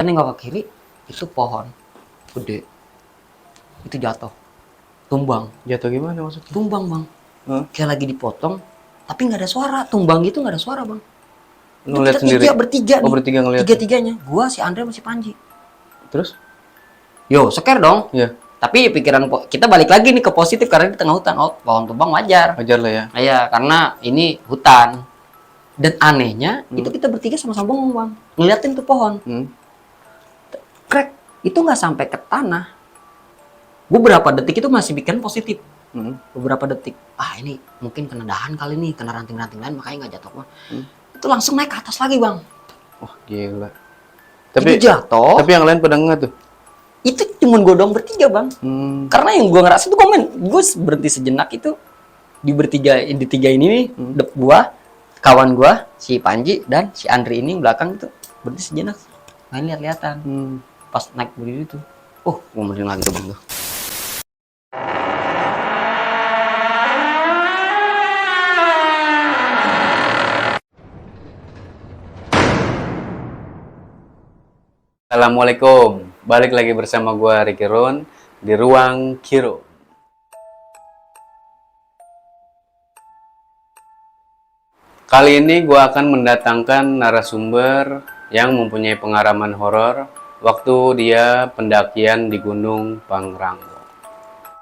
nengok ke kiri, itu pohon gede, itu jatuh, tumbang. Jatuh gimana maksudnya? Tumbang bang, Hah? kayak lagi dipotong, tapi nggak ada suara. Tumbang gitu nggak ada suara bang. Itu Lu lihat kita sendiri? bertiga Oh, nih, bertiga ngeliat. tiga-tiganya, gua, si Andre, masih Panji. Terus? Yo, scare dong. Iya. Tapi pikiran kita balik lagi nih ke positif karena di tengah hutan. Oh, pohon tumbang wajar. Wajar lah ya. Iya, karena ini hutan. Dan anehnya, itu kita bertiga sama-sama bengong bang, ngeliatin tuh pohon. Krek, itu nggak sampai ke tanah. Beberapa detik itu masih bikin positif. Beberapa detik, ini mungkin kena dahan kali nih, kena ranting-ranting lain makanya nggak jatuh bang. Itu langsung naik ke atas lagi bang. Wah gila. Tapi itu jatuh. Tapi yang lain pada nggak tuh? Itu cuma gue doang bertiga bang. Karena yang gue ngerasa tuh gue berhenti sejenak itu di tiga ini nih, gua, kawan gua, si Panji dan si Andri ini belakang itu berhenti sejenak, main lihat-lihatan. Pas naik berdiri tuh, gue merinding lagi tuh bang tuh. Assalamualaikum, balik lagi bersama gua Ricky Ron di Ruang Kiro. Kali ini gua akan mendatangkan narasumber yang mempunyai pengalaman horor waktu dia pendakian di Gunung Pangrango.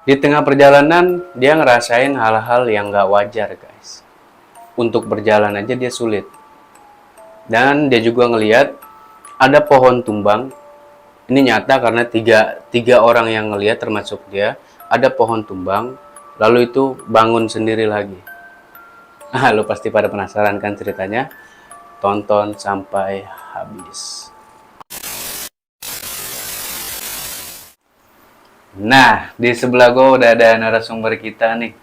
Di tengah perjalanan dia ngerasain hal-hal yang gak wajar guys. Untuk berjalan aja dia sulit. Dan dia juga ngelihat ada pohon tumbang. Ini nyata karena tiga orang yang ngelihat termasuk dia. Ada pohon tumbang, lalu itu bangun sendiri lagi. Lo pasti pada penasaran kan ceritanya? Tonton sampai habis. Nah, di sebelah gue udah ada narasumber kita nih,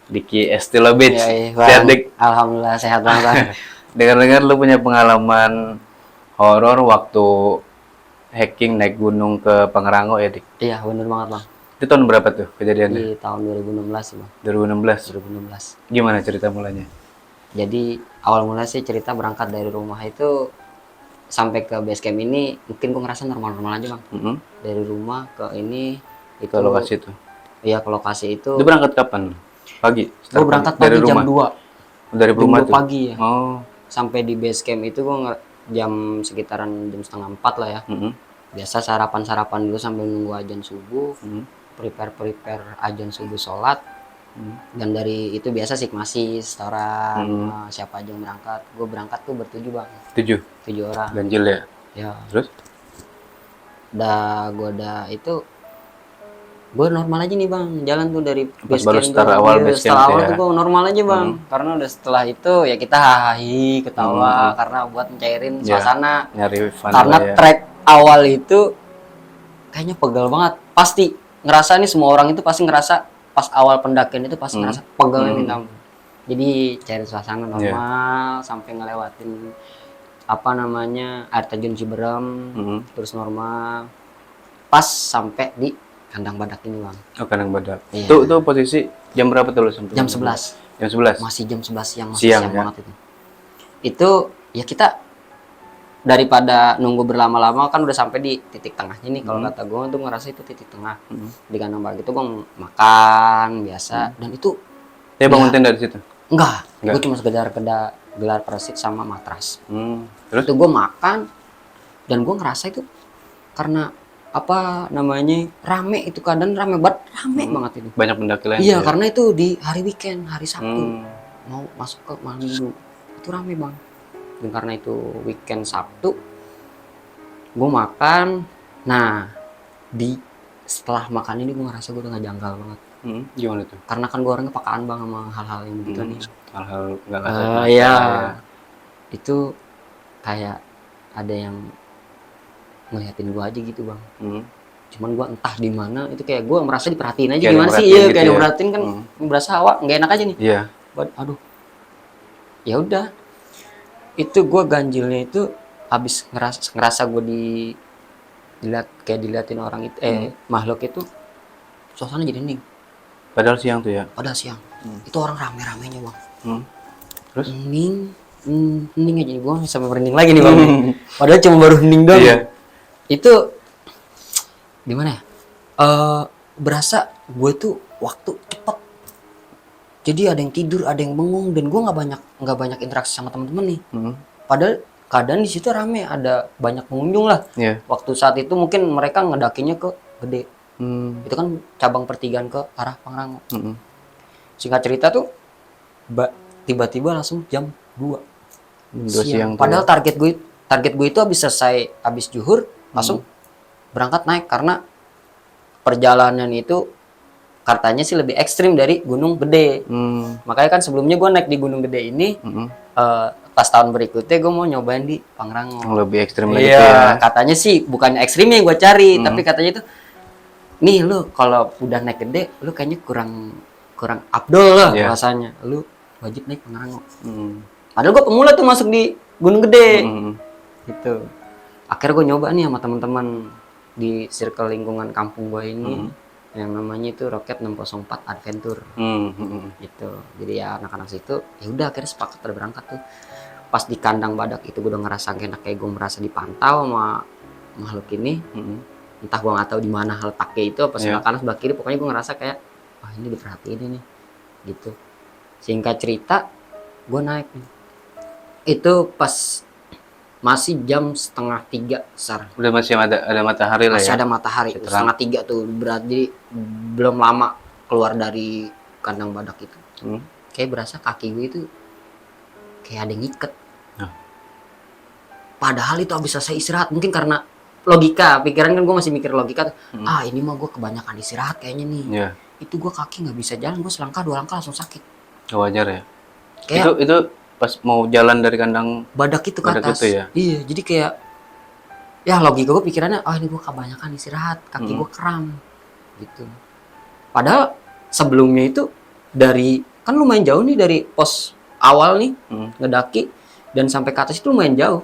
Diki Estilovic. Sehat Dik? Alhamdulillah sehat banget. Dengar-dengar lu punya pengalaman horor waktu hiking naik gunung ke Pangrango ya, Dik? Iya, bener banget bang. Itu tahun berapa tuh kejadiannya? Di tahun 2016 sih bang. 2016? Gimana cerita mulanya? Jadi awal mula sih cerita berangkat dari rumah itu sampai ke base camp ini mungkin gue ngerasa normal-normal aja bang. Dari rumah ke ini itu ke lokasi itu. Iya, ke lokasi itu. Itu berangkat kapan? Pagi? Gue berangkat pagi jam 2. Dari rumah tuh? Pagi ya. Oh. Sampai di base camp itu gue jam sekitaran jam 3:30 lah ya. Biasa sarapan dulu sambil nunggu azan subuh. Prepare ajan subuh, sholat. Dan dari itu biasa masih setoran siapa aja yang berangkat. Gue berangkat tuh bertujuh bang. 7 orang. Ganjil ya? Ya. Terus? Gue normal aja nih bang, jalan tuh dari base camp. Setelah awal tuh gue normal aja bang. Karena udah setelah itu ya kita hahi, ketawa karena buat mencairin suasana. Nyari fun karena ya. Trek awal itu kayaknya pegal banget. Pasti ngerasa nih, semua orang itu pasti ngerasa pas awal pendakian itu pasti ngerasa pegalnya minta ampun. Jadi cari suasana normal sampai ngelewatin air terjun Ciberem, terus normal pas sampai di kandang badak ini bang. Oh, kandang badak. Iya. Tuh posisi jam berapa tuh lo sampai? Jam 11. Jam 11? Masih jam 11 siang, masih siang siang banget itu. Itu ya kita daripada nunggu berlama-lama kan udah sampai di titik tengahnya nih. Kalau kata gue tuh ngerasa itu titik tengah. Di kandang badak itu gue makan biasa dan itu. Dia bangun tenda di situ? Enggak. Gue cuma sekedar gelar persik sama matras. Terus? Itu gue makan dan gue ngerasa itu karena rame itu keadaan rame banget itu. Banyak pendaki lain. Iya, karena itu di hari weekend, hari Sabtu. Mau masuk ke malam Minggu. Itu rame bang. Dan karena itu weekend Sabtu, gue makan. Nah, setelah makan ini gue ngerasa gue udah gak janggal banget. Gimana tuh? Karena kan gue orangnya pekaan bang sama hal-hal yang begitu nih. Hal-hal gak kasar. Iya. Itu kayak ada yang ngeliatin gue aja gitu bang. Cuman gue entah di mana itu kayak gue merasa diperhatiin aja kayak gimana sih? Iya, gitu kayak diperhatiin kan berasa awak nggak enak aja nih. Iya. Aduh. Ya udah. Itu gue ganjilnya itu habis ngerasa gue diliatin orang itu makhluk itu, suasana jadi hening. Padahal siang tuh ya. Padahal siang. Itu orang rame-ramenya bang. Terus? Hening aja nih, gue sampai merinding lagi nih bang. Padahal cuma baru hening doang. Iya. Itu gimana ya? Berasa gue tuh waktu cepet. Jadi ada yang tidur, ada yang bengong, dan gue nggak banyak interaksi sama teman-teman nih. Padahal keadaan di situ rame, ada banyak pengunjung lah. Waktu saat itu mungkin mereka ngedakinya ke Gede. Itu kan cabang pertigaan ke arah Pangrango. Singkat cerita tuh tiba-tiba langsung jam 2 siang. Padahal target gue itu habis zuhur langsung berangkat naik, karena perjalanan itu katanya sih lebih ekstrim dari Gunung Gede. Makanya kan sebelumnya gue naik di Gunung Gede ini, pas tahun berikutnya gue mau nyobain di Pangrango. Lebih ekstrim lagi Iya, ya. katanya sih bukan ekstrimnya yang gue cari, tapi katanya itu, nih lu kalau udah naik Gede, lu kayaknya kurang abdol lah rasanya. Lu wajib naik Pangrango. Padahal gue pemula tuh masuk di Gunung Gede. Gitu. Akhirnya gue nyoba nih sama teman-teman di circle lingkungan kampung gue ini, yang namanya itu Rocket 604 Adventure. Gitu. Jadi ya anak-anak situ, ya udah akhirnya sepakat berangkat tuh. Pas di kandang badak itu gue udah ngerasa enak, kayak gue merasa dipantau sama makhluk ini. Entah gue nggak tahu di mana letaknya itu, apa sebelah kanan sebelah kiri, pokoknya gue ngerasa kayak wah ini diperhatiin ini gitu. Singkat cerita, gue naik nih. Itu pas masih jam 2:30 Sar. Udah masih ada matahari lah ya. Masih ada matahari. 2:30 tuh, berarti belum lama keluar dari kandang badak itu. Kayak berasa kaki gue itu kayak ada yang ngiket. Padahal itu habis selesai istirahat, mungkin karena logika, pikiran kan gue masih mikir logika. Ini mah gue kebanyakan istirahat kayaknya nih. Itu gue kaki nggak bisa jalan, gue selangkah 2 langkah langsung sakit. Wajar ya. Kayak itu pas mau jalan dari kandang badak itu ke atas. Itu ya? Iya, jadi kayak ya logika gue pikirannya, ini gue kebanyakan istirahat, kaki gue kram gitu. Padahal sebelumnya itu kan lumayan jauh nih dari pos awal nih, ngedaki dan sampai ke atas itu lumayan jauh.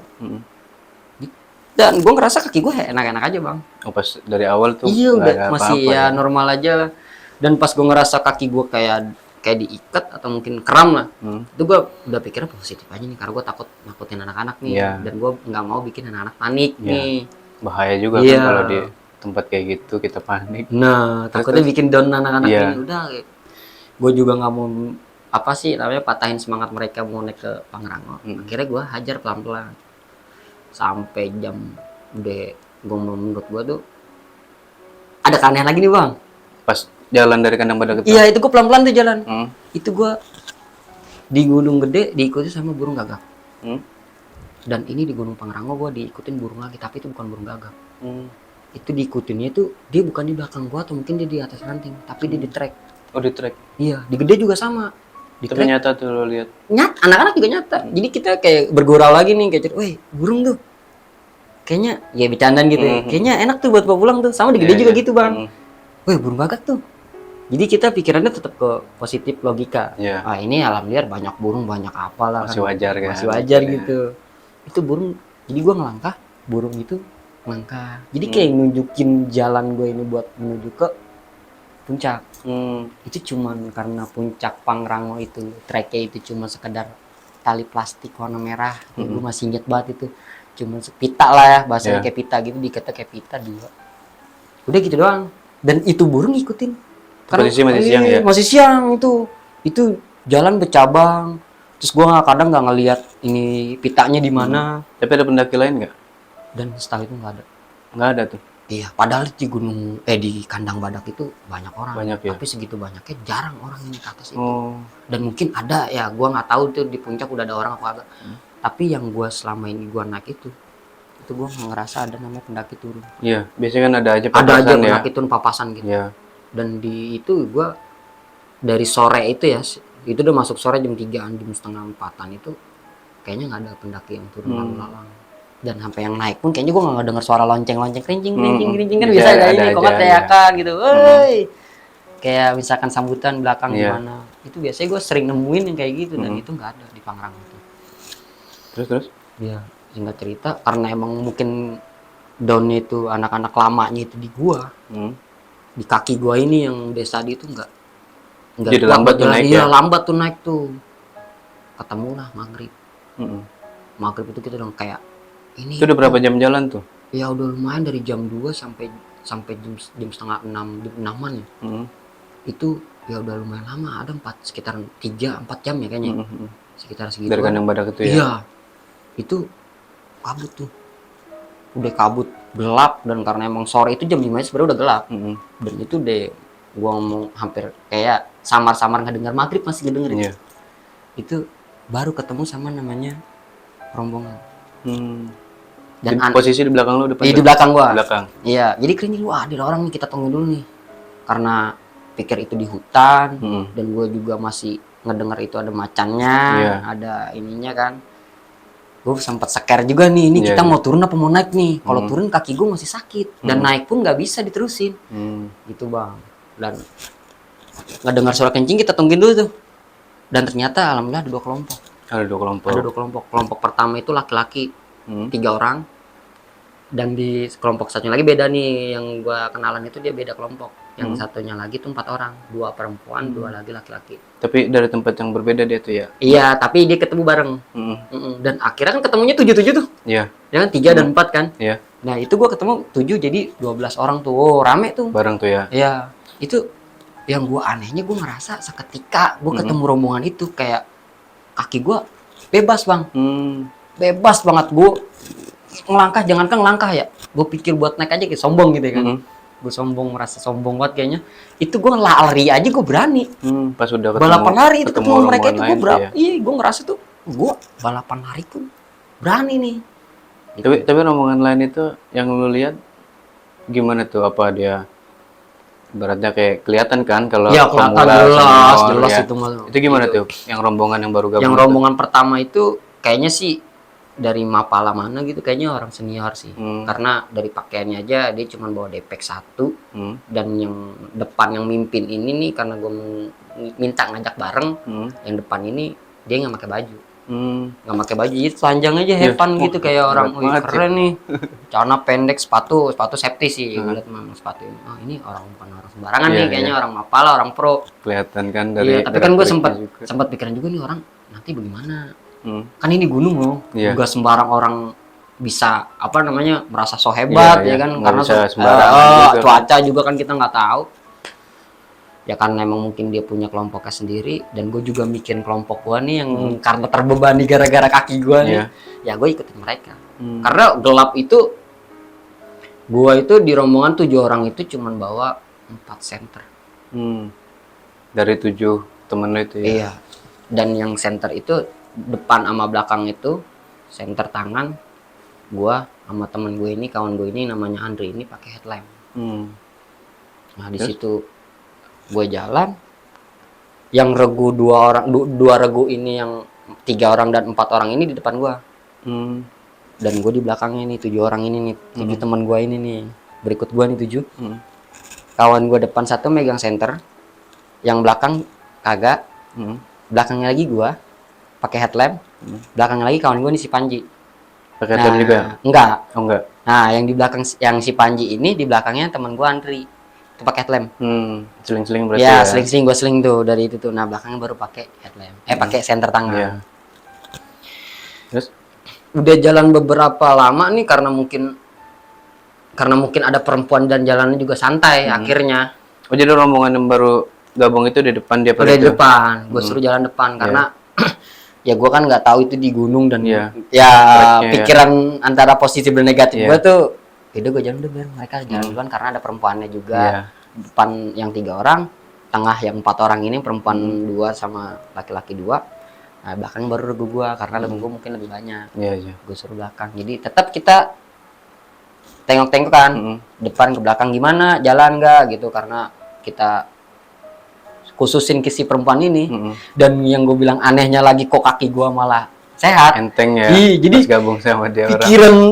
Dan gue ngerasa kaki gue enak-enak aja bang. Pas dari awal tuh iya udah masih apa-apa ya normal aja. Dan pas gue ngerasa kaki gue kayak diikat atau mungkin kram lah, itu gue udah pikirnya positif aja nih, karena gue takut nakutin anak-anak nih. Dan gue nggak mau bikin anak-anak panik nih. Bahaya juga kan kalau di tempat kayak gitu kita panik. Nah, takutnya bikin down anak-anak ini. Udah, gue juga nggak mau patahin semangat mereka mau naik ke Pangrango. Akhirnya gue hajar pelan-pelan sampai jam menurut gue tuh ada keanehan lagi nih bang. Pas jalan dari kandang badak itu? Iya, itu gue pelan-pelan tuh jalan. Itu gue di Gunung Gede diikuti sama burung gagak. Dan ini di Gunung Pangrango gue diikutin burung lagi, tapi itu bukan burung gagak. Itu diikutinnya itu dia bukan di belakang gue atau mungkin dia di atas ranting, tapi dia di trek. Oh, di trek? Iya, di Gede juga sama. Tapi nyata tuh lo lihat? Anak-anak juga nyata. Jadi kita kayak bergurau lagi nih, kayak weh burung tuh. Kayaknya ya bercandaan gitu ya. Kayaknya enak tuh buat bawa pulang tuh. Sama di Gede juga gitu bang. Weh burung gagak tuh. Jadi kita pikirannya tetap ke positif logika. Ini alhamdulillah banyak burung, banyak apalah. Masih wajar kan? Masih wajar gitu. Itu burung, jadi gue ngelangkah, burung itu ngelangkah. Jadi kayak nunjukin jalan gue ini buat menuju ke puncak. Itu cuman karena puncak Pangrango itu, treknya itu cuma sekedar tali plastik warna merah. Gue masih inget banget itu. Cuma pita lah ya, bahasanya kayak pita gitu, dikata kayak pita 2. Udah gitu doang. Dan itu burung ngikutin. Masih siang ya? Masih siang itu. Itu jalan bercabang. Terus gue kadang nggak ngelihat ini pitanya di mana. Tapi ada pendaki lain nggak? Dan setahu itu nggak ada. Nggak ada tuh? Iya, padahal di di kandang badak itu banyak orang. Banyak ya? Tapi segitu banyaknya jarang orang ini ke atas itu. Dan mungkin ada ya, gue nggak tahu tuh di puncak udah ada orang apa agak. Tapi yang gue selama ini gue naik itu gue ngerasa ada namanya pendaki turun. Iya, biasanya kan ada aja papasan. Ada aja pendaki turun papasan gitu. Dan di itu gue dari sore itu ya, itu udah masuk sore jam 3-an, jam 3:30 itu kayaknya nggak ada pendaki yang turun lalu-lalang. Dan sampai yang naik pun kayaknya gue nggak dengar suara lonceng kerincing kan bisa kayak ini kok teriakan gitu, woi kayak misalkan sambutan belakang gimana. Itu biasanya gue sering nemuin yang kayak gitu. Dan itu nggak ada di Pangrango itu. Terus? Iya, singkat cerita karena emang mungkin downnya itu anak-anak lamanya itu di gua, di kaki gua ini yang desa di itu nggak jadi lambat tuh naik. Iya, lambat tuh naik tuh. Ketemu lah maghrib. Maghrib itu kita udah kayak ini. Itu udah berapa jam jalan tuh? Ya udah lumayan dari jam 2 sampai sampai jam setengah 6, jam 6-an ya. Itu ya udah lumayan lama, ada sekitar 3-4 jam ya kayaknya. Sekitar segitu. Dari kandang badak itu ya? Iya. Itu kabut tuh. Udah kabut, gelap, dan karena emang sore itu jam 5 sebenarnya udah gelap. Dan itu deh gua ngomong hampir kayak samar-samar ngedengar maghrib, masih ngedenger itu. Itu baru ketemu sama namanya rombongan. Dan posisi di belakang lu depan? Di belakang gua. Di belakang. Iya, jadi kayaknya lu ada orang nih, kita tunggu dulu nih. Karena pikir itu di hutan, dan gua juga masih ngedengar itu ada macannya, ada ininya kan. Gue sempat scare juga nih, ini kita mau turun apa mau naik nih. Kalau turun kaki gue masih sakit, dan naik pun nggak bisa diterusin. Gitu bang. Dan ngedengar suara kencing, kita tungguin dulu tuh. Dan ternyata alhamdulillah ada 2 kelompok. Ada 2 kelompok. Ada 2 kelompok. Kelompok pertama itu laki-laki 3 orang. Dan di kelompok satunya lagi beda nih, yang gue kenalan itu dia beda kelompok. Yang satunya lagi tuh 4 orang, 2 perempuan, 2 lagi laki-laki. Tapi dari tempat yang berbeda dia tuh ya? Iya, tapi dia ketemu bareng. Dan akhirnya kan ketemunya 7 tuh. Iya. Ya kan 3 dan 4 kan? Iya. Nah itu gue ketemu 7 jadi 12 orang tuh. Oh, rame tuh. Bareng tuh ya? Iya. Itu yang gue anehnya, gue ngerasa seketika gue ketemu rombongan itu kayak kaki gue bebas bang. Bebas banget gue ngelangkah, jangankan ngelangkah ya, gue pikir buat naik aja kayak sombong gitu kan. Gue sombong, merasa sombong banget kayaknya. Itu gue lari aja gue berani. Pas udah ketemu, balapan lari itu ketemu mereka itu gue berani. Ya? Iya, gue ngerasa tuh gue balapan lari tuh berani nih. Gitu. Tapi rombongan lain itu yang lu lihat gimana tuh? Apa dia ibaratnya kayak kelihatan kan kalau ya, kelihatan jelas ya. Itu gimana tuh yang rombongan yang baru gabung? Yang rombongan pertama itu kayaknya sih dari Mapala mana gitu, kayaknya orang senior sih. Karena dari pakaiannya aja dia cuma bawa depek 1. Dan yang depan yang mimpin ini nih, karena gue minta ngajak bareng, yang depan ini dia nggak pakai baju. Nggak pakai baju, jadi telanjang aja, hepan gitu kayak orang. Keren nih. Celana pendek, sepatu safety sih. Ngeliat memang sepatu ini. Oh, ini orang bukan orang sembarangan nih, kayaknya orang Mapala, orang pro. Kelihatan kan dari. Iya, tapi kan gue sempat pikiran juga nih, orang nanti bagaimana? Kan ini gunung loh, juga sembarang orang bisa apa namanya merasa so hebat ya kan, karena cuaca juga kan kita nggak tahu ya, karena emang mungkin dia punya kelompoknya sendiri, dan gue juga mikirin kelompok gue nih yang karena terbebani gara-gara kaki gue nih, ya gue ikutin mereka. Karena gelap itu, gue itu di rombongan 7 orang itu cuman bawa 4 senter. Dari 7 temen lo itu ya? Iya. Dan yang senter itu depan sama belakang itu senter tangan, gua sama temen gue ini, kawan gue ini namanya Andri ini pakai headlamp. Nah di situ gue jalan, yang regu 2 orang, 2 regu ini, yang 3 orang dan 4 orang ini di depan gua. Dan gue di belakangnya nih 7 orang ini nih, 7 teman gua ini nih, berikut gua nih 7. Kawan gua depan 1 megang senter, yang belakang kagak. Belakangnya lagi gua pakai headlamp, belakang lagi kawan gue nih si Panji. Pakai headlamp juga? Enggak. Oh enggak. Nah, yang di belakang, yang si Panji ini di belakangnya teman gue Andri. Itu pakai headlamp. Seling-seling berarti ya? Ya, seling-seling, gue seling tuh dari itu tuh. Nah, belakangnya baru pakai headlamp. Pakai senter tangan. Terus udah jalan beberapa lama nih, karena mungkin ada perempuan dan jalannya juga santai akhirnya. Oh, jadi rombongan yang baru gabung itu di depan dia pada di depan, gue suruh jalan depan karena ya gue kan nggak tahu itu di gunung, dan pikiran antara positif dan negatif gue tuh, udah gue jalan biar mereka jalan duluan karena ada perempuannya juga. Depan yang 3 orang, tengah yang 4 orang ini, perempuan 2 sama laki-laki 2. Nah belakang baru regu gue karena regu gue mungkin lebih banyak. Gue suruh belakang, jadi tetap kita tengok-tengok kan, depan ke belakang gimana, jalan nggak gitu, karena kita khususin ke si perempuan ini. Dan yang gue bilang anehnya lagi, kok kaki gue malah sehat, enteng ya. Jadi gabung sama dia,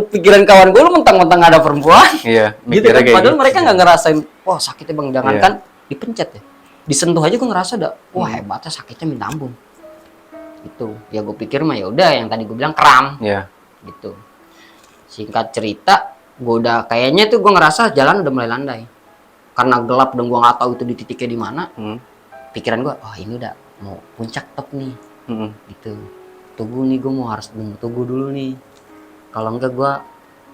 pikiran kawan gue, lu mentang-mentang ada perempuan gitu kan, padahal gitu. mereka nggak ngerasain wah sakitnya bang, jangankan dipencet ya, disentuh aja gue ngerasa udah wah hebatnya sakitnya minta ampun gitu. Ya gue pikir mah ya udah, yang tadi gue bilang kram gitu. Singkat cerita, gue udah kayaknya tuh gue ngerasa jalan udah mulai landai karena gelap dan gue nggak tahu itu di titiknya di mana. Pikiran gue, oh ini udah mau puncak top nih, gitu. Tunggu nih, gue mau harus tunggu dulu nih. Kalau enggak gue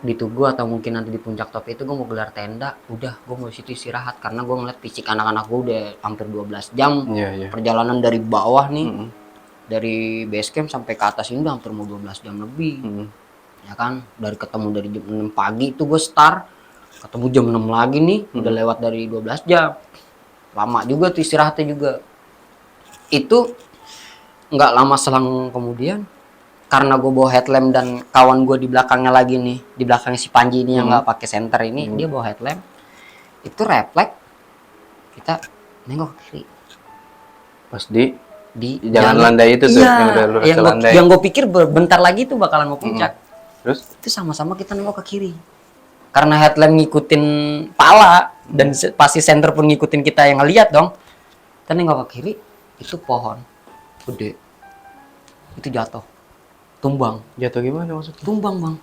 di Tugu atau mungkin nanti di puncak top itu gue mau gelar tenda, udah gue mau situ istirahat karena gue ngeliat fisik anak-anak gue udah hampir 12 jam perjalanan dari bawah nih, dari base camp sampai ke atas ini udah hampir mau 12 jam lebih. Ya kan, dari ketemu dari jam 6 pagi itu gue start, ketemu jam 6 lagi nih, udah lewat dari 12 jam. Lama juga tuh istirahatnya juga. Itu nggak lama selang kemudian, karena gue bawa headlamp dan kawan gue di belakangnya lagi nih, di belakangnya si Panji ini yang nggak pakai senter ini, dia bawa headlamp, itu refleks kita nengok ke kiri. Pas di jalan landai itu tuh, iya, yang udah lurus ke landai. yang gue pikir bentar lagi tuh bakalan mau puncak. Terus itu sama-sama kita nengok ke kiri, karena headlamp ngikutin pala dan pasti senter pun ngikutin kita yang ngeliat dong. Kita nengok ke kiri, itu pohon gede itu jatuh, tumbang. Jatuh gimana maksudnya? Tumbang bang,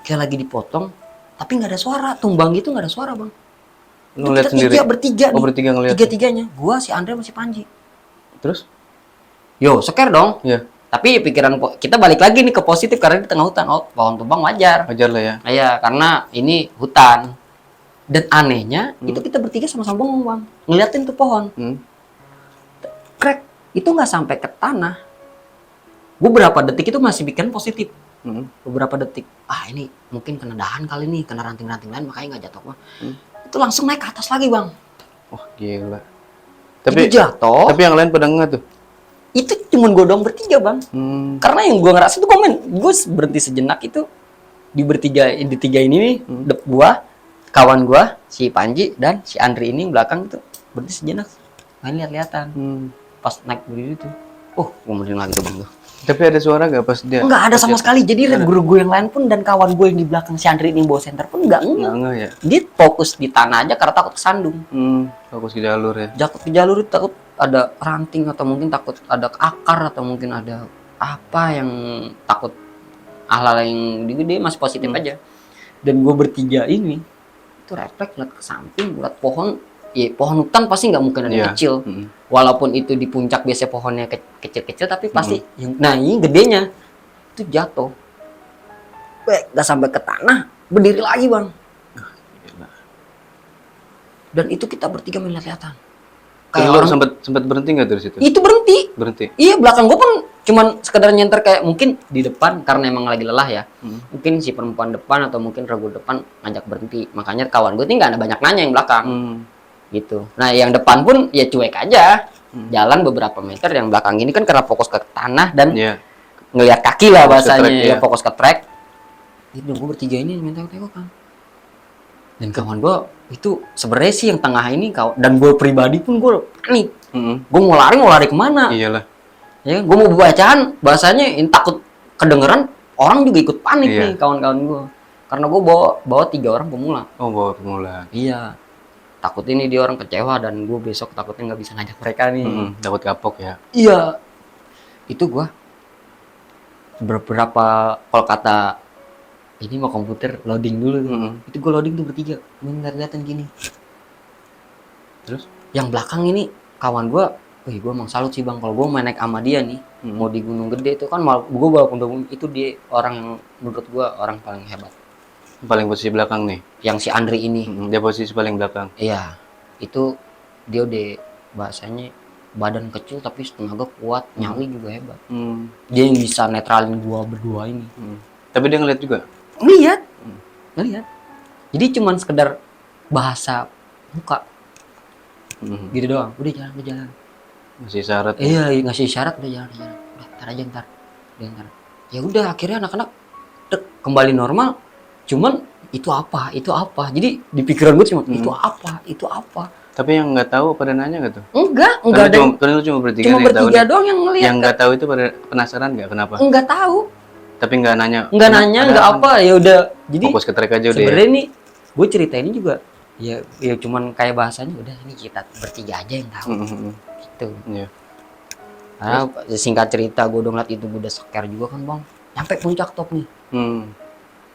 kayak lagi dipotong tapi nggak ada suara, tumbang gitu nggak ada suara bang. Itu Ngeliat kita sendiri? bertiga nih, bertiga ngeliat. tiga-tiganya, gua, si Andre sama si Panji. Terus Yo scare dong. Iya. Tapi pikiran kita balik lagi nih ke positif karena di tengah hutan. Oh, pohon tumbang wajar lah ya. Iya, karena ini hutan. Dan anehnya itu kita bertiga sama-sama bengong bang, ngeliatin tuh pohon. Crack, itu nggak sampai ke tanah. Beberapa detik itu masih bikin positif. Beberapa detik, ini mungkin kena dahan kali nih, kena ranting-ranting lain makanya nggak jatuh bang. Itu langsung naik ke atas lagi bang. Wah gila. Tapi itu jatuh. Tapi yang lain pada nggak tuh? Itu cuma gue doang bertiga bang. Karena yang gue ngerasa tuh gue berhenti sejenak itu di tiga ini nih, gue, kawan gue, si Panji dan si Andri ini belakang itu berhenti sejenak, main lihat-lihatan. Pas naik berdiri tuh, gue merinding lagi tuh bang tuh. Tapi ada suara gak pas dia? Nggak ada sama sekali. Jadi guru gue yang lain pun dan kawan gue yang di belakang si Andri ini bawa senter pun nggak ya. Dia fokus di tanah aja karena takut kesandung. Fokus ke jalur ya. Takut ke jalur itu, takut ada ranting atau mungkin takut ada akar atau mungkin ada apa yang takut hal-hal yang dia masih positif aja. Dan gue bertiga ini itu refleks lihat ke samping, lihat pohon. Ya pohon hutan pasti nggak mungkin ada kecil. Walaupun itu di puncak biasanya pohonnya kecil-kecil tapi pasti nah ini gedenya itu jatuh. Nggak sampai ke tanah, berdiri lagi bang. Dan itu kita bertiga melihat-lihatan. Kayak orang sempat berhenti nggak dari situ? Itu berhenti. Iya, belakang gue pun cuman sekedar nyenter kayak mungkin di depan karena emang lagi lelah ya. Mungkin si perempuan depan atau mungkin regu depan ngajak berhenti. Makanya kawan gue nggak ada banyak nanya yang belakang. Gitu. Nah, yang depan pun ya cuek aja. Jalan beberapa meter, yang belakang ini kan karena fokus ke tanah dan ngelihat kaki lah bahasanya, fokus ke track. Itu gue bertiga ini minta tengok-tengokan. Dan kawan gue itu sebenarnya sih yang tengah ini dan gue pribadi pun gue panik. Gue mau lari kemana? Iyalah. Ya, gue mau bacaan bahasanya ini takut kedengeran, orang juga ikut panik nih kawan-kawan gue. Karena gue bawa 3 orang pemula. Oh, bawa pemula. Iya. Takut ini dia orang kecewa dan gue besok takutnya nggak bisa ngajak mereka nih. Takut kapok ya. Iya. Itu gue beberapa kalau kata ini mau komputer loading dulu tuh. Itu gue loading tuh bertiga, ngeliatin gini. Terus yang belakang ini kawan gue, gue emang salut sih bang, kalau gue main naik sama dia nih, mau di Gunung Gede itu kan gue walaupun itu dia orang yang menurut gue orang paling hebat. Paling posisi belakang nih. Yang si Andri ini. Dia posisi paling belakang. Iya. Itu dia udah bahasanya badan kecil tapi tenaga kuat, nyali juga hebat. Dia yang bisa netralin gua berdua ini. Tapi dia ngeliat juga? Ngeliat. Jadi cuman sekedar bahasa muka. Gitu doang. Udah jalan. Ngasih isyarat. Iya, ngasih isyarat udah jalan. Udah, ntar. Ya udah akhirnya anak-anak kembali normal. Cuman itu apa? Jadi di pikiran gue cuma itu apa? Tapi yang nggak tahu pada nanya nggak tuh? Enggak ada. Cuma bertiga cuma bertiga doang yang ngeliat. Yang nggak tahu itu pada penasaran nggak kenapa? Enggak tahu. Tapi nggak nanya. Nggak apa. Ya udah. Jadi fokus ke track aja udah. Sebenarnya nih, gue cerita ini juga ya cuman kayak bahasanya udah ini kita bertiga aja yang tahu. Gitu. Iya. Karena singkat cerita gue udah ngeliat itu gue udah scare juga kan bang. Nyampe puncak top nih.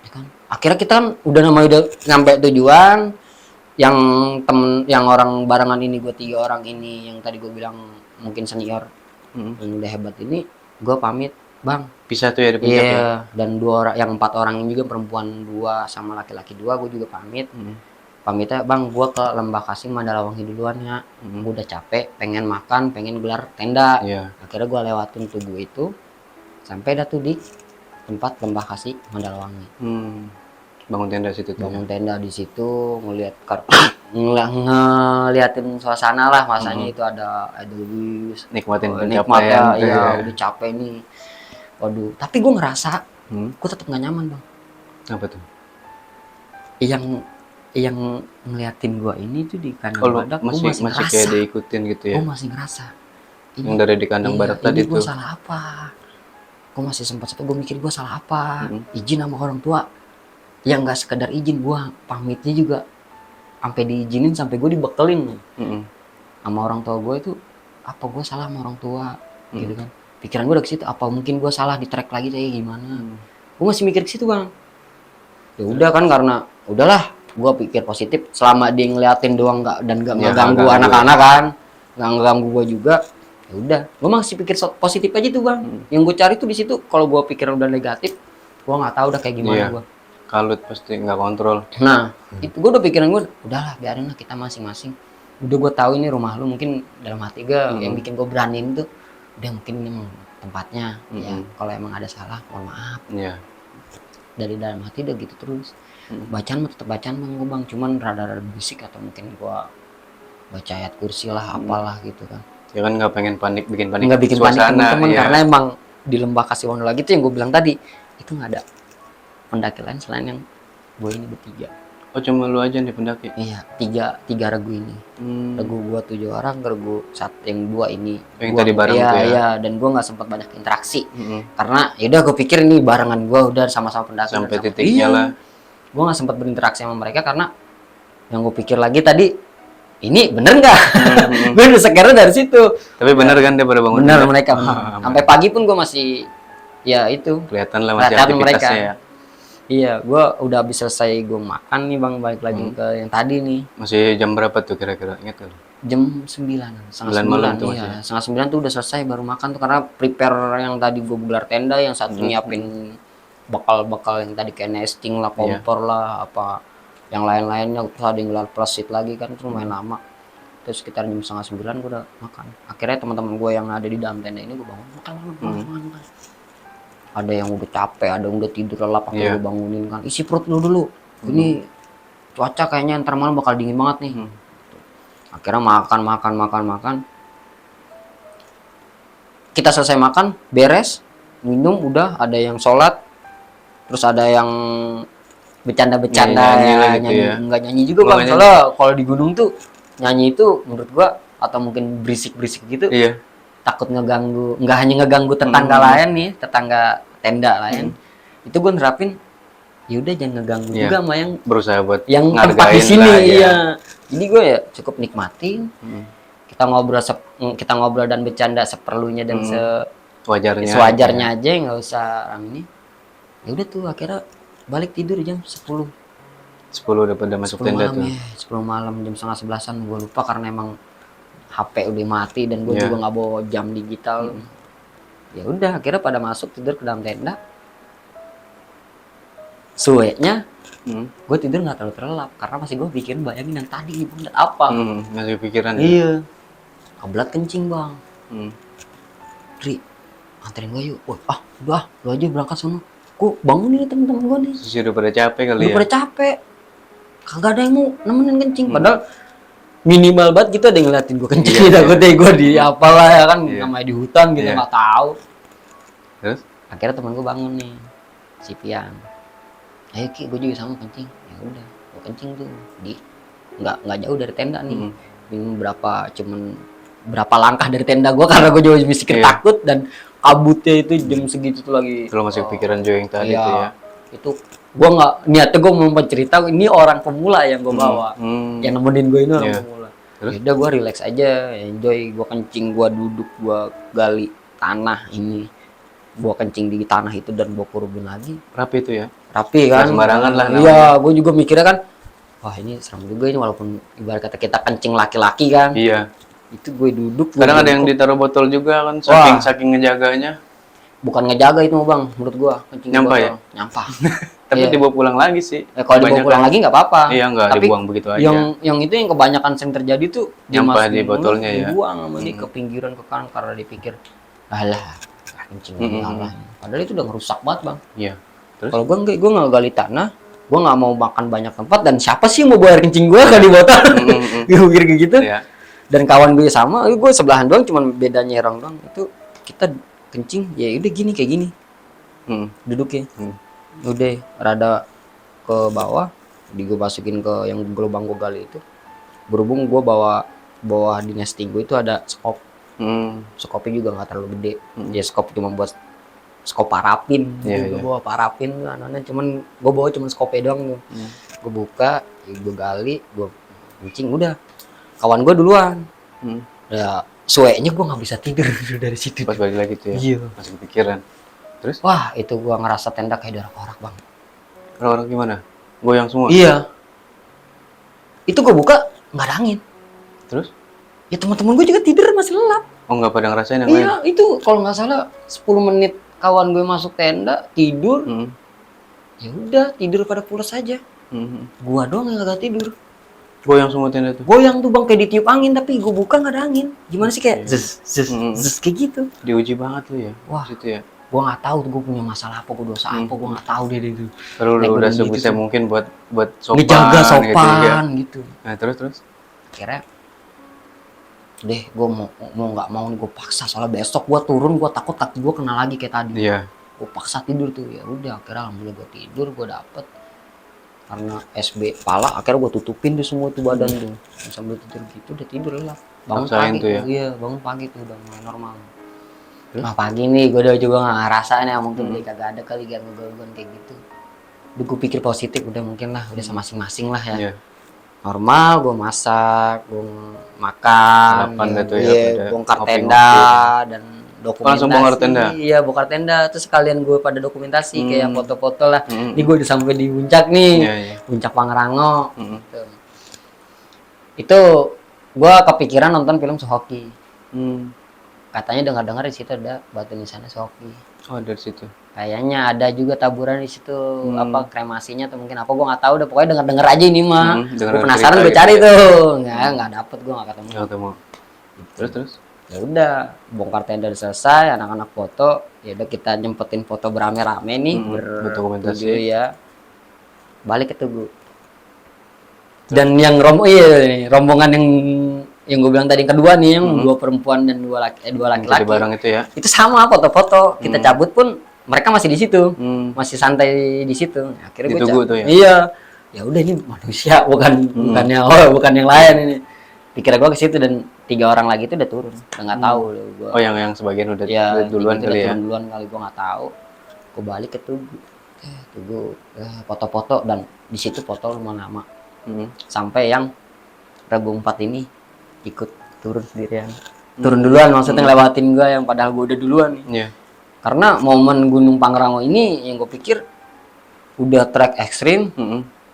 Ya kan? Akhirnya kita kan udah nyampe tujuan. Yang orang barengan ini gue 3 orang ini yang tadi gue bilang mungkin senior yang udah hebat ini, gue pamit Bang. Pisah tuh ya di puncak ya? Iya, dan 2 orang, yang 4 orang ini juga perempuan 2 sama laki-laki 2, gue juga pamit. Pamitnya, Bang, gue ke Lembah Kasing Mandalawangi duluan ya. Gue udah capek, pengen makan, pengen gelar tenda. Iya. Akhirnya gue lewatin tugu itu, sampai dah tuh di tempat Lembah Kasing Mandalawangi. Bangun tenda situ tuh. Bangun tenda di situ, ngeliatin suasana lah, masanya itu ada wis, Nikmatin ya, pencapaian tuh ya. udah capek nih. Waduh, tapi gue ngerasa gue tetap gak nyaman, Bang. Apa tuh? Yang ngeliatin gue ini tuh di kandang Kalau badak, gue masih masih ngerasa. kayak diikutin gitu ya? Gue masih ngerasa. Yang dari di kandang badak tadi gue tuh. salah apa? Gue masih sempat gue mikir gue salah apa? Izin sama orang tua. Yang gak sekedar izin, gue pamitnya juga sampai diizinin, sampai gue dibekelin sama orang tua gue itu. Apa gue salah sama orang tua? Gitu kan. Pikiran gue udah ke situ, apa mungkin gue salah di track lagi kayak gimana? Gue masih mikir ke situ, Bang. Ya udah kan, karena udahlah, gue pikir positif selama dia ngeliatin doang nggak ngeganggu anak-anak kan, nggak ngeganggu gue juga. Ya udah, gue masih pikir positif aja tuh, Bang. Yang gue cari tuh di situ, kalau gue pikir udah negatif, gue nggak tahu udah kayak gimana gue. Kalut pasti nggak kontrol. Nah, itu gue udah pikiran gue, udahlah biarin lah kita masing-masing. Udah gue tahu ini rumah lu, mungkin dalam hati gue yang bikin gue beraniin tuh, udah mungkin ini emang tempatnya. Ya, kalau emang ada salah, mohon maaf. Dari dalam hati udah gitu terus. Bacaan mah tetap bacaan, Bang, cuman rada-rada berisik, atau mungkin gue baca ayat kursi lah, apalah gitu kan. Ya kan nggak pengen bikin panik. Nggak bikin panik suasana, teman-teman, karena emang di Lembah Kasiwangi lagi tuh yang gue bilang tadi, itu nggak ada pendaki lain selain yang gue ini bertiga. Oh, cuma lu aja nih pendaki? Iya, tiga regu ini. Regu gue 7 orang, regu yang 2 ini. Yang tadi bareng tuh ya? Iya, dan gue nggak sempat banyak interaksi. Karena yaudah gue pikir ini barengan gue udah sama-sama pendaki. Sampai titiknya lah. Gue nggak sempat berinteraksi sama mereka karena yang gue pikir lagi tadi, ini bener nggak? Gue udah sekarang dari situ. Tapi bener kan dia pada bangun? Bener mereka. Sampai pagi pun gue masih, ya itu. Kelihatan lah masih aktivitasnya ya. Iya, gue udah habis selesai gue makan nih, Bang, balik lagi ke yang tadi nih. Masih jam berapa tuh kira-kira? Ingat kan? Jam 9, setengah 9 iya. Setengah 9 tuh udah selesai baru makan tuh, karena prepare yang tadi gue gelar tenda, yang satu nyiapin bakal-bakal yang tadi kayak nesting lah, kompor lah, apa yang lain-lainnya. Terus ada yang gelar plastik lagi kan, terus lumayan lama. Terus sekitar jam setengah 9 gue udah makan. Akhirnya teman-teman gue yang ada di dalam tenda ini gue bangun, makan. Ada yang udah capek, ada yang udah tidur lelap, pakai gue bangunin kan, isi perut lu dulu. Ini cuaca kayaknya ntar malam bakal dingin banget nih. Akhirnya makan. Kita selesai makan, beres, minum, udah ada yang sholat, terus ada yang bercanda-bercanda, nyanyi. Enggak nyanyi juga, Bang, soalnya kalau di gunung tuh nyanyi itu menurut gua, atau mungkin berisik-berisik gitu, takut ngeganggu, nggak hanya ngeganggu tetangga lain nih, tetangga tenda lain. Itu gue nerapin, yaudah jangan ngeganggu juga sama yang berusaha buat yang tempat di sini. Jadi gue ya cukup nikmatin. Kita ngobrol dan bercanda seperlunya dan sewajarnya aja, nggak usah rame. Ya udah tuh akhirnya balik tidur jam 10 udah pada masuk tenda tuh. 10 malam, jam setengah 11-an gue lupa karena emang HP udah mati dan gue juga nggak bawa jam digital. Ya udah akhirnya pada masuk tidur ke dalam tenda. Suenya gue tidur nggak terlalu terlelap karena masih gue pikirin, bayangin yang tadi ibu ngeliat apa. Masih pikiran. Iya. Kablat kencing, Bang. Ri, anterin gue yuk. Wah, udah lu aja berangkat sono. Gue bangun nih temen-temen gue nih. Udah pada capek kali ya. Udah pada capek. Kagak ada yang mau nemenin kencing. Padahal minimal banget gitu ada yang ngeliatin gue kencing. Takutnya gue di apalah ya kan, namanya di hutan gitu, nggak tahu. Terus? Akhirnya temen gue bangun nih, si Pian. Ayo Ki, gue juga sama kencing. Ya udah, gue kencing tuh di nggak jauh dari tenda nih. Cuman berapa langkah dari tenda gue, karena gue juga masih takut dan kabutnya itu jam segitu tuh lagi. Kalau masih pikiran Jo yang tadi tuh ya. Itu gue nggak niatnya, gue mau cerita ini orang pemula yang gue bawa, yang nemenin gue ini orang pemula. Udah gue relax aja, enjoy, gue kencing, gue duduk, gue gali tanah ini, gue kencing di tanah itu dan gue kurubin lagi. Rapi itu ya? Rapi kan? Sembarangan lah. Iya, gue juga mikirnya kan, wah ini serem juga ini, walaupun ibarat kata kita kencing laki-laki kan. Iya. Itu gue duduk. Kadang ada yang ditaruh botol juga kan, saking ngejaganya. bukan ngejaga itu bang, menurut gua kencing di Nyampah botol. ya? Nyampah. Tapi Iya. dibawa pulang lagi sih. Kalau dibawa pulang lagi nggak apa-apa. Iya, nggak Tapi dibuang begitu aja. yang itu yang kebanyakan sering terjadi tuh Nyampah di dimasukin botolnya dulu, ya. dibuang sama dia ke pinggiran ke kanan karena dipikir alah kencing ini alah. Padahal itu udah ngerusak banget bang. Iya. Terus? Kalau gua enggak, gua nggak gali tanah, gua nggak mau makan banyak tempat dan siapa sih yang mau bayar kencing gua kalau di botol? Gue pikir kayak gitu. Iya. Dan kawan gue sama, gue sebelahan doang, cuman beda nyerong doang. Itu kita kencing, ya udah gini kayak gini, duduknya. Udah rada ke bawah, gue masukin ke yang gelombang gue gali itu. Berhubung gue bawa di nesting gue itu ada skop. Skopnya juga nggak terlalu gede. Dia skop cuma buat skop parafin. Gue bawa parafin, anaknya cuman gue bawa cuman skopnya doang tuh. Gue buka, gue gali, gue kencing udah. Kawan gue duluan, ya suenya gue nggak bisa tidur dari situ. Pas balik lagi tuh ya, iya. masih kepikiran. Terus? Wah itu gue ngerasa tenda kayak darah korak bang. Orang gimana? Goyang semua? Iya. Itu gue buka nggak ada angin. Terus? Ya teman-teman gue juga tidur masih lelap. Oh nggak pada ngerasain yang Iya lain? itu kalau nggak salah 10 menit kawan gue masuk tenda tidur. Ya udah tidur pada pulas aja. Gua doang yang nggak tidur. Goyang semua tenda tuh? Goyang tuh bang kayak ditiup angin tapi gue buka nggak ada angin. Gimana sih kayak zzz kayak gitu. Diuji banget lu ya? Wah. Situ ya? Gue nggak tahu tuh gue punya masalah apa, gue dosa apa, gue nggak tahu deh itu. Kalau udah sebisa gitu mungkin buat sopan. ngejaga sopan gitu. Nah terus? Akhirnya deh gue mau nggak mau nih gue paksa soalnya besok gue turun gue takut kaki gue kena lagi kayak tadi. Iya. Gue paksa tidur tuh ya udah akhirnya alhamdulillah gue tidur gue dapet karena SB pala akhirnya gue tutupin tuh semua tuh badan tuh sambil tidur gitu udah tidur lah bangun Paksain pagi tuh ya? iya bangun pagi tuh udah mulai normal. Nah pagi nih gue udah juga nggak ngerasain ya mungkin dia kagak ada kali gangguan kayak gitu. Udah gue pikir positif udah mungkin lah udah sama masing-masing lah ya. Iya. Normal gue masak gue makan bongkar tenda dan dokumentasi. Langsung bongkar tenda? Iya bongkar tenda terus sekalian gue pada dokumentasi kayak foto-foto lah. Ini gue udah sampai di puncak nih, puncak Pangrango. Gitu. Itu gue kepikiran nonton film Sohoki. Katanya dengar-dengar di situ ada batu nisannya Sohoki. Oh dari situ. Kayaknya ada juga taburan di situ apa kremasinya atau mungkin apa gue nggak tahu udah pokoknya dengar-dengar aja ini mah. Gue penasaran gue cari gitu tuh nggak dapet gue nggak ketemu. Terus? Ya udah bongkar tenda udah selesai anak-anak foto ya udah kita nyempetin foto berame-rame nih berdokumentasi ya balik ke Tugu dan yang rombongan yang gue bilang tadi yang kedua nih yang dua perempuan dan dua laki-laki bareng itu ya itu sama foto-foto kita cabut pun mereka masih di situ masih santai di situ akhirnya gue Tugu tuh ya iya ya udah ini manusia bukan yang lain ini pikir gue ke situ dan 3 orang lagi itu udah turun nggak tahu gua. Oh yang sebagian udah duluan kali ya duluan kali gue nggak tahu gue balik ke Tugu foto-foto dan di situ foto lama-lama sampai yang Rabu 4 ini ikut turun sendirian turun duluan maksudnya ngelewatin gue yang padahal gue udah duluan nih karena momen Gunung Pangrango ini yang gue pikir udah trek ekstrim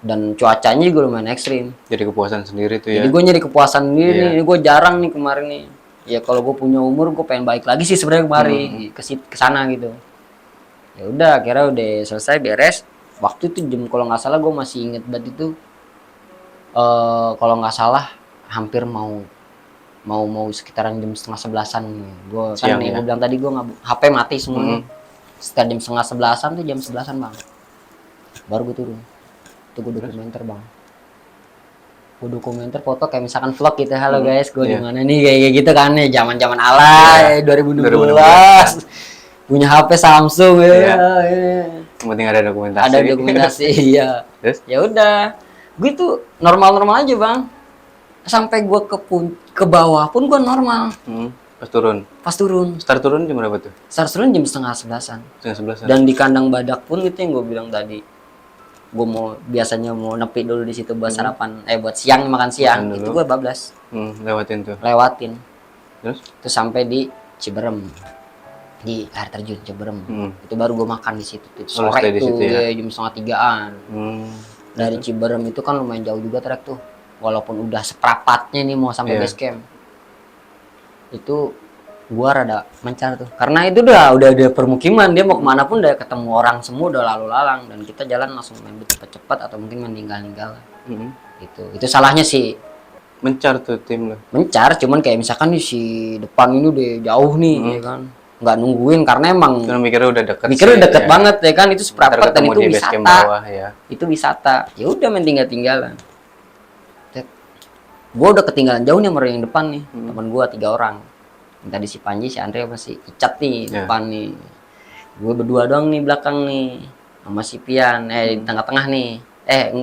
dan cuacanya juga lumayan ekstrim. Jadi kepuasan sendiri tuh ya. Jadi gue nyari kepuasan sendiri nih. Gue jarang nih kemarin nih. Ya kalau gue punya umur gue pengen balik lagi sih sebenarnya kemarin ke sana gitu. Ya udah akhirnya udah selesai beres. Waktu itu jam kalau nggak salah gue masih inget banget itu. Kalau nggak salah hampir mau sekitaran jam 10:30 nih. Gue kan nih gue bilang tadi gue nggak HP mati semuanya. Sekitar jam 10:30 tuh jam 11-an bang. Baru gue turun. Itu gue dokumenter bang, gue dokumenter foto kayak misalkan vlog gitu halo guys gue di mana nih kayak gitu kan nih zaman alay 2012 punya HP Samsung ya. Yang penting ada dokumentasi iya ya udah gue tuh normal aja bang sampai gue ke bawah pun gue normal pas turun start turun jam berapa tuh? Start turun jam 10:30 dan di kandang badak pun itu yang gue bilang tadi gue biasanya mau nepi dulu di situ buat sarapan buat siang makan siang itu gue bablas lewatin terus sampai di Ciberem di air terjun Ciberem itu baru gue makan di situ sore itu jam 2:30-an dari Ciberem itu kan lumayan jauh juga trek tuh walaupun udah seperapatnya nih mau sampai base camp itu gua rada mencar tuh. Karena itu udah ada permukiman, dia mau kemana pun udah ketemu orang semua, udah lalu lalang, dan kita jalan langsung main cepet-cepet atau mungkin meninggal-ninggal. Itu salahnya sih. Mencar tuh tim lo. Mencar, cuman kayak misalkan nih si depan ini udah jauh nih, ya kan, nggak nungguin karena emang Karena mikirnya udah deket. mikirnya udah deket banget ya kan, itu seperempat dan itu wisata. Bawah, ya. Itu wisata. Ya udah main tinggal-tinggalan. Gue udah ketinggalan jauh nih sama yang depan nih, teman gue 3 orang. Yang tadi si Panji, si Andre masih Icat nih depan nih. Gue berdua doang nih belakang nih, sama si Pian, di tengah-tengah nih.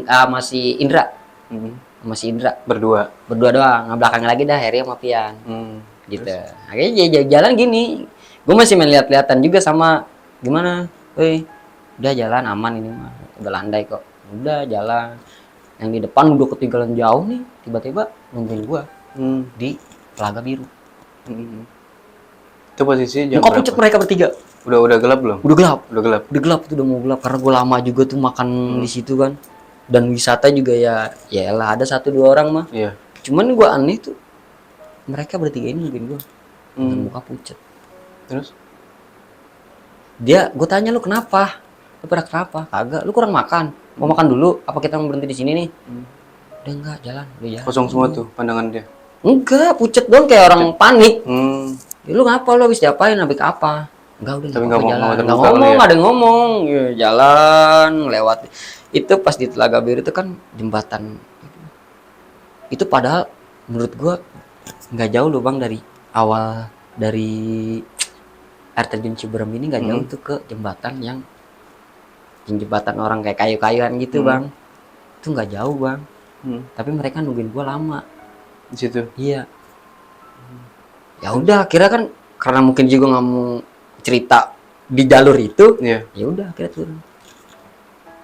Sama si Indra. Sama si Indra. Berdua doang. Nah, belakang lagi dah Heri sama Pian. Gitu. Akhirnya jalan gini. Gue masih main lihat-lihatan juga sama gimana. Woi, udah jalan aman ini mah. Udah landai kok. Udah jalan. Yang di depan udah ketinggalan jauh nih, tiba-tiba nungguin gua di Telaga Biru. Itu posisi jam berapa? Pucet mereka bertiga. Udah gelap belum? Udah gelap tuh, udah mau gelap karena gua lama juga tuh makan di situ kan. Dan wisata juga ya lah ada 1-2 orang mah. Iya. Cuman gua aneh tuh mereka bertiga ini nungguin gua. Dengan muka pucet. Terus gua tanya, lu kenapa? Lu pada kenapa? Kagak, lu kurang makan. Mau makan dulu? Apa kita mau berhenti di sini nih? Udah enggak, jalan. Kosong semua tuh pandangan dia. Enggak, pucet dong kayak orang panik. Ya, lu ngapa, lu habis diapain, habis apa? Enggak, udah enggak jalan. Enggak ngomong, ada yang ngomong. Ya, jalan, lewat. Itu pas di Telaga Biru itu kan jembatan. Itu padahal menurut gua enggak jauh loh Bang dari awal dari air terjun Ciberem ini enggak jauh tuh ke jembatan yang jembatan orang kayak kayu-kayuan gitu Bang. Itu nggak jauh Bang. Tapi mereka nungguin gua lama di situ. Iya. Ya udah akhirnya kan karena mungkin juga nggak mau cerita di jalur itu. Ya udah akhirnya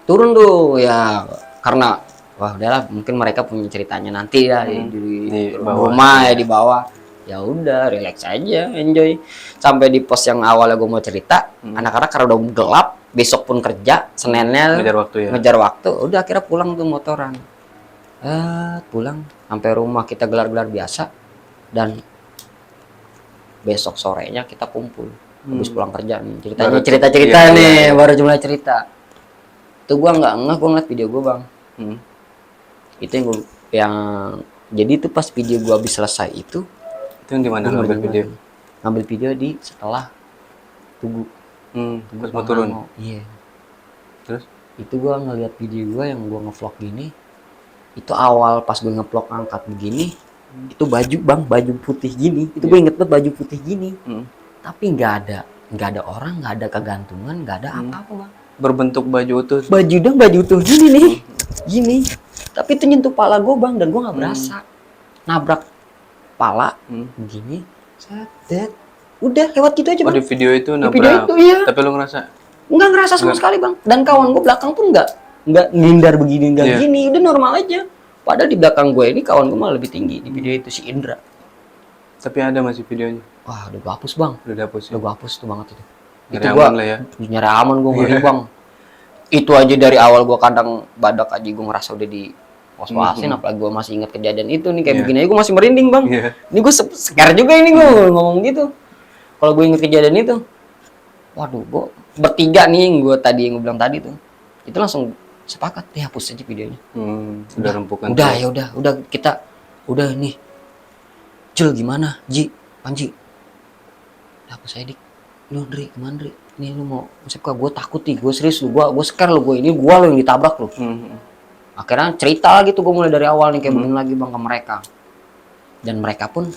turun tuh ya, karena wah udahlah mungkin mereka punya ceritanya nanti ya di bawah, rumah ya di bawah. Ya udah relax aja, enjoy. Sampai di pos yang awalnya gue mau cerita, anak-anak karena udah gelap, besok pun kerja, Seninnya ngejar waktu, udah akhirnya pulang tuh motoran. Pulang sampai rumah kita gelar-gelar biasa, dan besok sorenya kita kumpul. Habis pulang kerja nih, cerita-cerita nih, baru mulai cerita. Itu gua nggak ngeh, gua ngeliat video gua Bang. Itu yang jadi itu pas video gua habis selesai itu yang di mana ngambil video? Ngambil video di setelah Tugu. Terus mau turun. Iya. Terus? Itu gua ngeliat video gua yang gua ngevlog gini. Itu awal pas gua ngevlog angkat begini, itu baju Bang, baju putih gini. Itu gua inget banget baju putih gini. Tapi nggak ada orang, nggak ada kegantungan, nggak ada apa-apa Bang. Berbentuk baju utuh. Baju utuh gini nih. Gini. Tapi itu nyentuh pala gua Bang, dan gua nggak berasa. Nabrak pala begini, set, udah lewat gitu aja Bang. Di video itu nabrak. Di video itu iya. Tapi lu ngerasa? Nggak ngerasa sama sekali Bang. Dan kawan gue belakang pun nggak ngindar begini, nggak gini, udah normal aja. Padahal di belakang gue ini kawan gue malah lebih tinggi di video itu, si Indra. Tapi ada masih videonya? Wah udah gue hapus Bang. Udah dihapus. Udah gue hapus tuh banget itu. Nyari aman lah ya. Nyari aman gue ngeri Bang. Itu aja dari awal gue kadang badak aja gue ngerasa udah di was-wasin, apalagi gue masih ingat kejadian itu nih kayak begini aja gue masih merinding Bang. Ini gue scare juga ini gue ngomong gitu. Kalau gue inget kejadian itu, waduh, gue bertiga nih yang gue bilang tadi tuh, itu langsung sepakat dihapus aja videonya. Udah rempukan. Udah kita nih. Jul gimana? Panji. Hapus aja dik. Lu Dri, kemana Dri? Nih lu mau siapa? Gue takut nih, gue serius lu, gue scare lu, ini gue lo yang ditabrak lu. Akhirnya cerita lagi tuh gue mulai dari awal nih kayak begini lagi Bang ke mereka. Dan mereka pun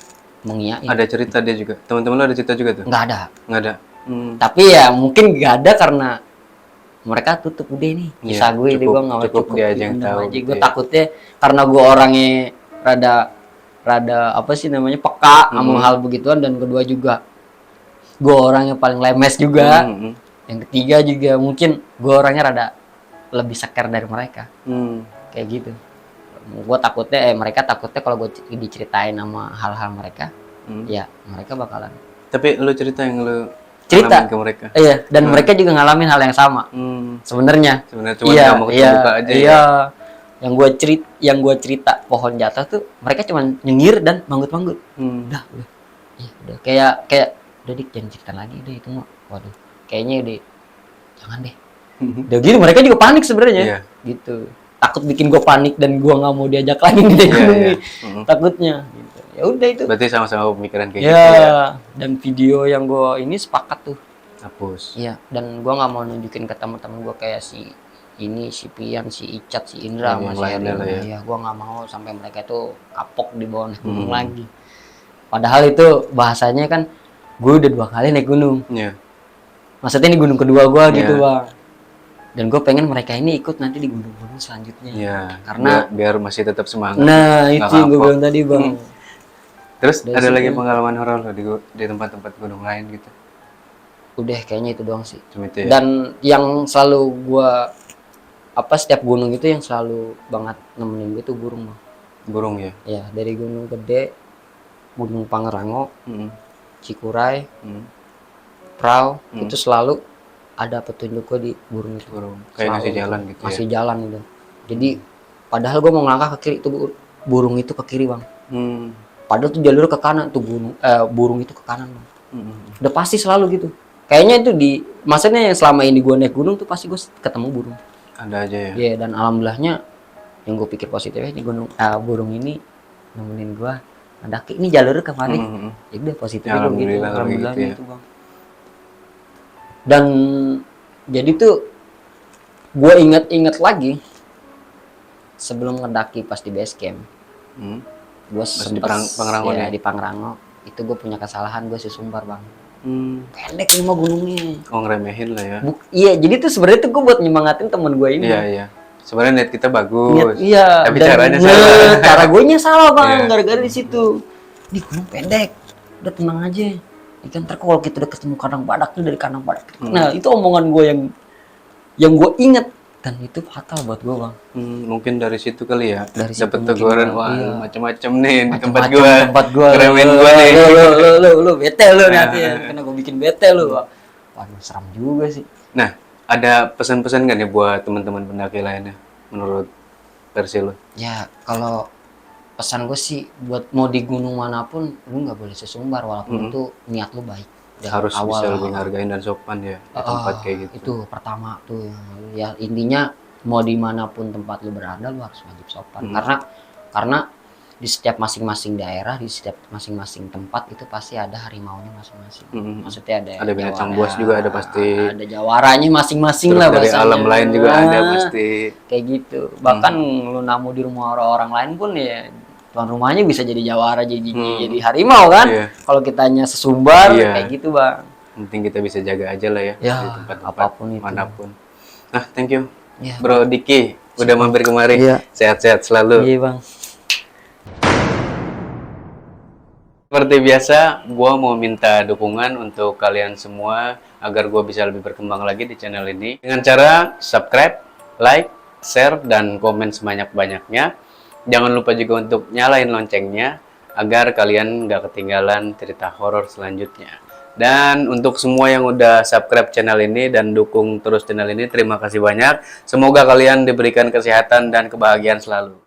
mengiyain. Ada cerita dia juga? Teman-teman lo ada cerita juga tuh? Nggak ada. Tapi ya mungkin nggak ada karena mereka tutup udah nih. Kisah gue cukup, nggak cukup dia aja yang tahu. Gue takutnya karena gue orangnya rada apa sih namanya peka sama hal begituan, dan kedua juga gue orangnya paling lemes juga. Yang ketiga juga mungkin gue orangnya rada lebih seker dari mereka, kayak gitu. Gue takutnya, mereka takutnya kalau gue diceritain sama hal-hal mereka, ya mereka bakalan. Tapi lu cerita yang lu cerita ke mereka. Iya, dan mereka juga ngalamin hal yang sama. Sebenarnya. Cuma nggak mau kebuka aja. Iya. Yang gue cerita pohon jatuh tuh, mereka cuma nyengir dan manggut-manggut. Udah. Iya, udah. Kayak udah dik jangan cerita lagi deh itu mah, waduh kayaknya deh jangan deh. Udah gitu mereka juga panik sebenarnya, gitu takut bikin gue panik dan gue nggak mau diajak lagi nih gunung nih, takutnya gitu. Ya udah itu berarti sama-sama pemikiran kayak ya, gitu ya. dan video yang gue ini sepakat tuh Hapus. iya, dan gue nggak mau nunjukin ke teman-teman gue kayak si ini, si Pian, si Icat, si Indra, yang sama si lainnya Erina. lah ya. Ya gue nggak mau sampai mereka itu kapok di bawah naik gunung lagi. Padahal itu bahasanya kan gue udah 2 kali naik gunung. Iya. Maksudnya ini gunung kedua gue gitu bang. Dan gue pengen mereka ini ikut nanti di gunung-gunung selanjutnya. Iya. Karena biar masih tetap semangat. nah itu yang gue bilang tadi bang. Terus Dari ada situ. lagi pengalaman horor lo di tempat-tempat gunung lain gitu? Udah kayaknya itu doang sih. Cuma itu ya? Dan yang selalu gue setiap gunung itu yang selalu banget nemenin gue tuh burung bang. Burung ya? Ya dari Gunung Gede, Gunung Pangrango, Cikuray, Prau, itu selalu ada petunjuk gue di burung itu. Burung. Kayak ngasih jalan gitu Ngasih ya? jalan gitu. Jadi padahal gue mau ngelangkah ke kiri, itu burung itu ke kiri bang. Padahal tuh jalur ke kanan tuh burung itu ke kanan bang. Udah pasti selalu gitu. Kayaknya itu maksudnya yang selama ini gue naik gunung tuh pasti gue ketemu burung. Ada aja ya? Iya, dan alhamdulillahnya yang gue pikir positifnya di burung ini nemenin gue mendaki. Ini jalur kemari. Ya udah positif Ya, gue gitu. alhamdulillah Alhamdulillah gitu ya. itu bang. Dan jadi tuh gue inget-inget lagi sebelum ngedaki pas di base camp. Gue di Pangrango ya, ya? di Pangrango itu gue punya kesalahan, gue sesumbar bang. Pendek ini mah gunungnya. Oh ngeremehin lah ya? Iya, jadi tuh sebenarnya tuh gue buat nyemangatin temen gue ini. Iya iya. Sebenarnya niat kita bagus. Iya. Tapi dan caranya salah. Cara gue nya salah bang, Iya. gara-gara di situ. Di gunung pendek, udah tenang aja. Ikan ntar kalau kita udah ketemu kandang badak tuh dari kandang badak. Nah itu omongan gue yang gue inget dan itu fatal buat gue bang. Mungkin dari situ kali ya. Dari situ Dapat mungkin, teguran, Bang. wah Iya. macam-macam nih di tempat Tempat gua. gue Ngeremehin gua nih. lu bete lu nanti ya, karena gue bikin bete lu bang. Waduh seram juga sih. Nah, ada pesan-pesan nggak nih buat teman-teman pendaki lainnya menurut versi lu? Ya kalau pesan gue sih buat mau di gunung manapun lu nggak boleh sesumbar walaupun itu niat lu baik. Dari Harus awal bisa lebih ngargain dan sopan ya di tempat kayak gitu. Itu pertama tuh ya intinya mau dimanapun tempat lu berada lu harus wajib sopan karena di setiap masing-masing daerah, di setiap masing-masing tempat itu pasti ada harimaunya masing-masing. Maksudnya Ada binatang buas juga ada pasti. ada jawaranya masing-masing Terus lah dari bahasanya. alam lain juga ada pasti. Kayak gitu. Bahkan lu namu di rumah orang lain pun ya tuan rumahnya bisa jadi jawara, jadi harimau kan. Iya. Kalau kitanya sesumbar Iya. kayak gitu bang. Penting kita bisa jaga aja lah ya, Ya, di tempat-tempat apapun itu. manapun. Nah, thank you. Ya, Bro Diki udah mampir kemari. Iya. Sehat-sehat selalu. Iya bang. Seperti biasa, gua mau minta dukungan untuk kalian semua agar gua bisa lebih berkembang lagi di channel ini dengan cara subscribe, like, share, dan komen sebanyak-banyaknya. Jangan lupa juga untuk nyalain loncengnya agar kalian nggak ketinggalan cerita horor selanjutnya. Dan untuk semua yang udah subscribe channel ini dan dukung terus channel ini, terima kasih banyak. Semoga kalian diberikan kesehatan dan kebahagiaan selalu.